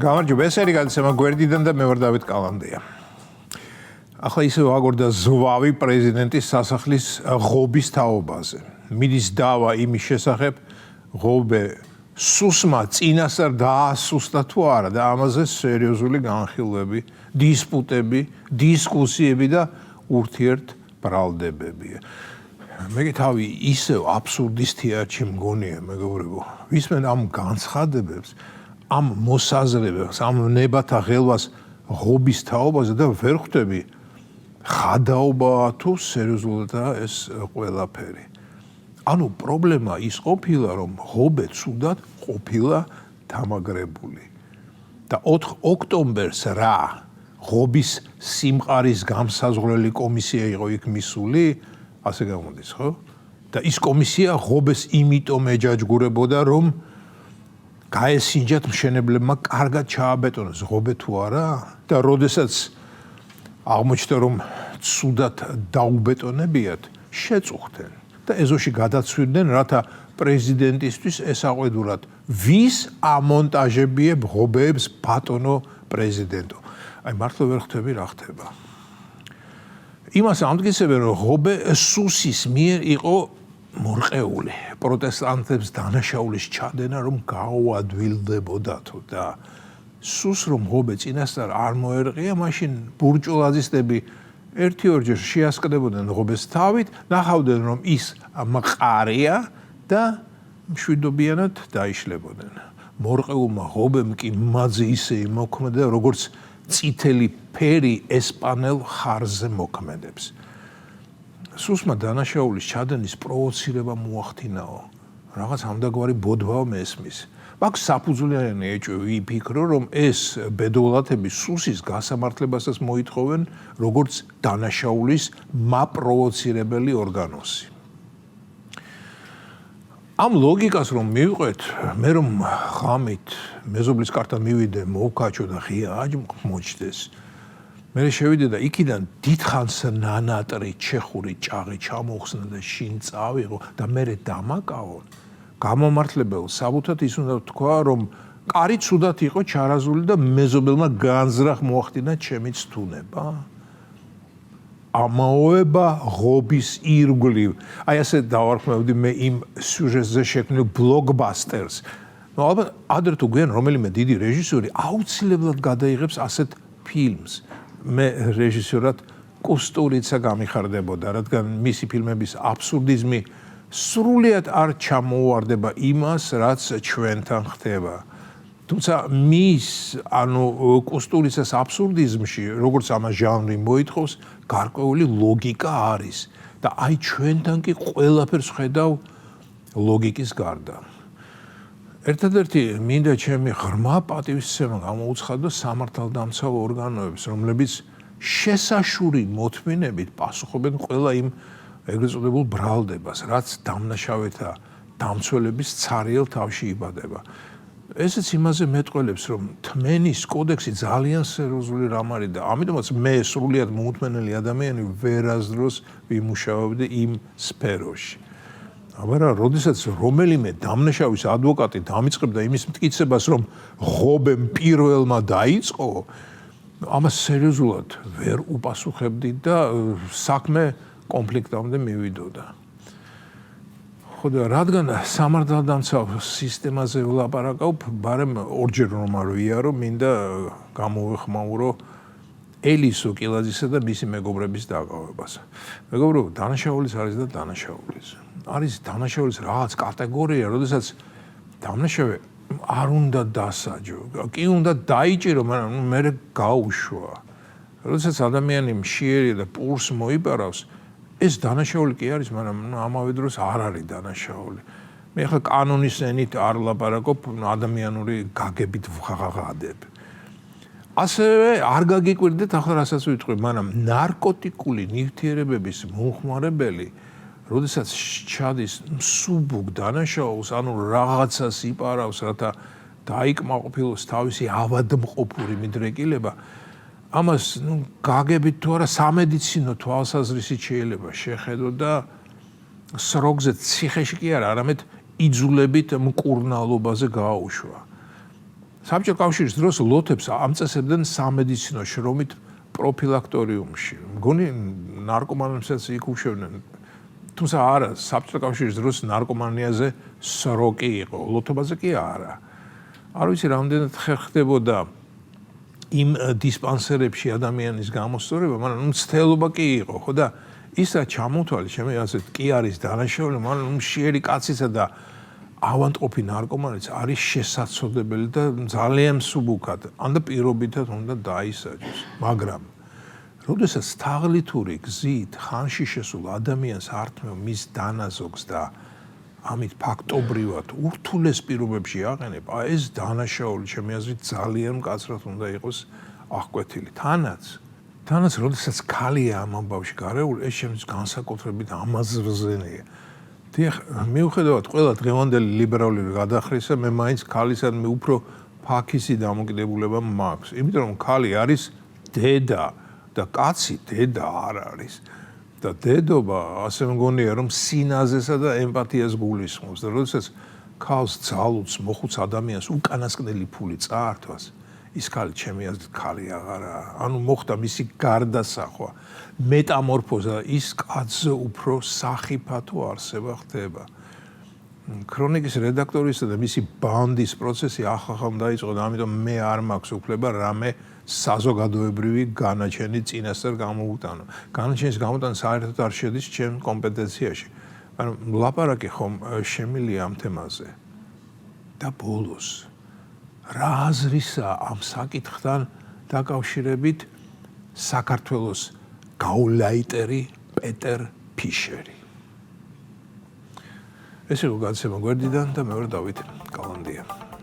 გამარჯობა, ეს არის გადაცემა გვერდიდან და მე ვარ დავით კალანდია. ახლა ისე ვაგორდა ზვავი პრეზიდენტის სასახლის ღობის თაობაზე. მიდის დავა იმის შესახებ, ღობე სუსმა წინასწარ დაასუსტა თუ არა და ამაზე სერიოზული განხილვები, დისპუტები, დისკუსიები და ურთიერთბრალდებებია. მე თავი ისევ აბსურდის თეატრში მგონია, მეგობრებო. ვისმენ ამ განცხადებებს, ამ მოსაზრებებს, ამ ნებათა ღელვას ღობის თაობაზე და ვერ ხვდები ხადაობაა თუ სერიოზულადაა ეს ყველაფერი. ანუ პრობლემა ის ყოფილა, რომ ღობე ცუდად ყოფილა დამაგრებული. და 4 ოქტომბერს რა ღობის სიმყარის გამსაზღვრელი კომისია იყო იქ მისული, ასე გამოდის, ხო? და ის კომისია ღობეს იმიტომ ეჯაჯგურებოდა, რომ გაესინჯათ მშენებლებმა კარგად ჩააბეტონოს ღობე თუ არა და როდესაც აღმოჩნდა რომ ცუდად დაუბეტონებიათ შეწუხდნენ და ეზოში გადაცვირდნენ რათა პრეზიდენტისთვის ესაყვედურად ვის ამონტაჟებიებ ღობეებს ბატონო პრეზიდენტო. აი მართლა ვერ ხვდები რა ხდება. იმას ამტკიცებენ რომ ღობე სუსის მიერ იყო მორყეული პროტესტანტებს დანაშაულის ჩადენა რომ გაუადვილდებოდათო და სუს რომ ღობე წინასწარ არ მოერყია მაშინ ბურჭულაძისტები ერთი-ორჯერ შეასკდებოდნენ ღობეს თავით ნახავდნენ რომ ის მყარია და მშვიდობიანად დაიშლებოდნენ მორყეულმა ღობემ კი მადზე ისე იმოქმედა როგორც წითელი ფერი ესპანელ ხარზე მოქმედებს სუსმა დანაშაულის ჩადენის პროვოცირება მოახდინაო. რაღაც ამდაგვარი ბოდვაო მესმის. მაგ საფუძვლიანი ეჭვი ვიფიქრო, რომ ეს ბედოლათები სუსის გასამართლებასაც მოითხოვენ, როგორც დანაშაულის მაპროვოცირებელი ორგანოსი. ამ ლოგიკას რომ მივყვეთ, მე რომ ღამით მეზობლის კართან მივიდე, მოვკაჩო და ღია მოჩდეს. მე შევიდე და იქიდან დიდხანს ნანატრი ჩეხური ჭაღი ჩამოხსნა და შინ წავიღო და მე დამაკავონ. გამომართლებელ საბუთად ის უნდა თქვა, რომ კარი ცუდად იყო ჩარაზული და მეზობელმა განზრახ მოახდინა ჩემი ცთუნება. ამაოება ღობის ირგვლივ. აი ასე დავარქმევდი მე იმ სიუჟეტზე შექმნილ ბლოკბასტერს. ნუ ალბათ ადრე თუ გვიან რომელიმე დიდი რეჟისორი აუცილებლად გადაიღებს ასეთ ფილმს. მე რეჟისორად კუსტურიცა გამიხარდებოდა, რადგან მისი ფილმების აბსურდიზმი სრულიად არ ჩამოუვარდება იმას, რაც ჩვენთან ხდება. თუმცა მის, კუსტურიცას აბსურდიზმში, როგორც ამას ჟანრი მოითხოვს, გარკვეული ლოგიკა არის და აი ჩვენთან კი ყველაფერს ხედავ ლოგიკის გარდა. ერთადერთი მინდა ჩემი ღრმა პატივისცემა გამოუცხადო სამართალდამცავ ორგანოებს, რომლებიც შესაშური მოთმინებით პასუხობენ ყველა იმ ეგრეთ წოდებულ ბრალდებას, რაც დამნაშავეთა დამცველების ცარიელ თავში იბადება. ესეც იმაზე მეტყველებს, რომ თმენის კოდექსი ძალიან სერიოზული რამ არის და ამიტომაც მე სრულიად მოუთმენელი ადამიანი ვერასდროს ვიმუშავებდი იმ სფეროში. აბარა, როდესაც რომელიმე დამნაშავის ადვოკატი დამიწყებდა იმის მტკიცებას, რომ ღობემ პირველმა დაიწყო, ამას სერიოზულად ვერ უპასუხებდი და საქმე კონფლიქტამდე მივიდოდა. ხო და რადგან სამართალდამცავ სისტემაზე ვლაპარაკობ, ბარემ ორჯერ რომ არ ვიარო, მინდა გამოვეხმაურო ელისო კილაძისა და მისი მეგობრების დაკავებას. მეგობრებო, დანაშაულის არის და დანაშაულის. არის დანაშაულის რაღაც კატეგორია, როდესაც დამნაშავე არ უნდა დასაჯო, კი უნდა დაიჭირო, მაგრამ მე გაუშვა. როდესაც ადამიანი მშიერია და პურს მოიპარავს, ეს დანაშაული კი არის, მაგრამ ამავე დროს არ არის დანაშაული. მე ხა კანონის ენით არ ლაპარაკობ, ადამიანური გაგებით ვღაღადებ. ასევე არ გაგიკვირდეთ ახლა რასაც ვიტყვი, მაგრამ ნარკოტიკული ნივთიერებების მომხმარებელი როდესაც ჩადის მსუბუქ დანაშაულს, ანუ რაღაცას იპარავს, რათა დაიკმაყოფილოს თავისი ავადმყოფური მიდრეკილება, ამას გაგებით თუ არა სამედიცინო თვალსაზრისით შეიძლება შეხედო და სროგზე ციხეში კი არა, არამედ იძულებით მკურნალობაზე გააუშვა. საბჭოთა კავშირის დროს ლოთებს ამწესებდნენ სამედიცინო შრომით პროფილაქტორიუმში. მგონი ნარკომანებსაც იქ უშვებდნენ. თუმცა არა, საბჭოთა კავშირის დროს ნარკომანიაზე სროკი იყო, ლოთობაზე კი არა. არ ვიცი, რამდენად ხერხდებოდა იმ დისპანსერებში ადამიანის გამოსწორება, მაგრამ მცდელობა კი იყო, ხო და ისა ჩამოთვალი, ჩემი აზრით, კი არის დანაშაული, მაგრამ მშიერი კაცისა და ავანტყოფი ნარკომანიც არის შესაძლებელი და ძალიან მსუბუქად, ანდა პირობითად უნდა დაისაჯოს. მაგრამ როდესაც თაღლითური გზით ხანში შესულ ადამიანს ართმევ მის დანაზოგს და ამით ფაქტობრივად ურთულეს პირობებში აყენებ, ეს დანაშაული, ჩემი აზრით, ძალიან მკაცრად უნდა იყოს აღკვეთილი. თანაც როდესაც ქალია ამ ამბავში გარეული, ეს შემიძლია განსაკუთრებით ამაზრზენია. დიახ, მიუხედავად ყველა დღევანდელი ლიბერალური გადახრისა, მე მაინც ქალისადმი უფრო ფაქისი დამოკიდებულება მაქვს. იმიტომ რომ ქალი არის დედა და კაცი დედა არ არის. და დედობა ასე მგონია რომ სინაზესა და ემპათიას გულისხმობს და როდესაც ქალს ძალუძს მოხუც ადამიანს უკანასკნელი ფული წაართვას, ის ქალი ჩემი აზრით ქალი აღარაა. ანუ მოხდა მისი გარდასახვა, მეტამორფოზა, ის კაცზე უფრო სახიფათო არსება ხდება. ქრონიკის რედაქტორისა და მისი ბანდის პროცესი ახალ დაიწყო და ამიტომ მე არ მაქვს უფლება რამე საზოგადოებრივი განაჩენი წინასწარ გამოვუტანო. განაჩენის გამოტანა საერთოდ არ შედის ჩემ კომპეტენციაში. მაგრამ ლაპარაკი ხომ შემილია ამ თემაზე. და ბოლოს რა აზრისა ამ საკითხთან დაკავშირებით საქართველოს გაულაიტერი პეტერ ფიშერი. ეს იყო გადაცემა გვერდიდან და მე ვარ დავით კალანდია.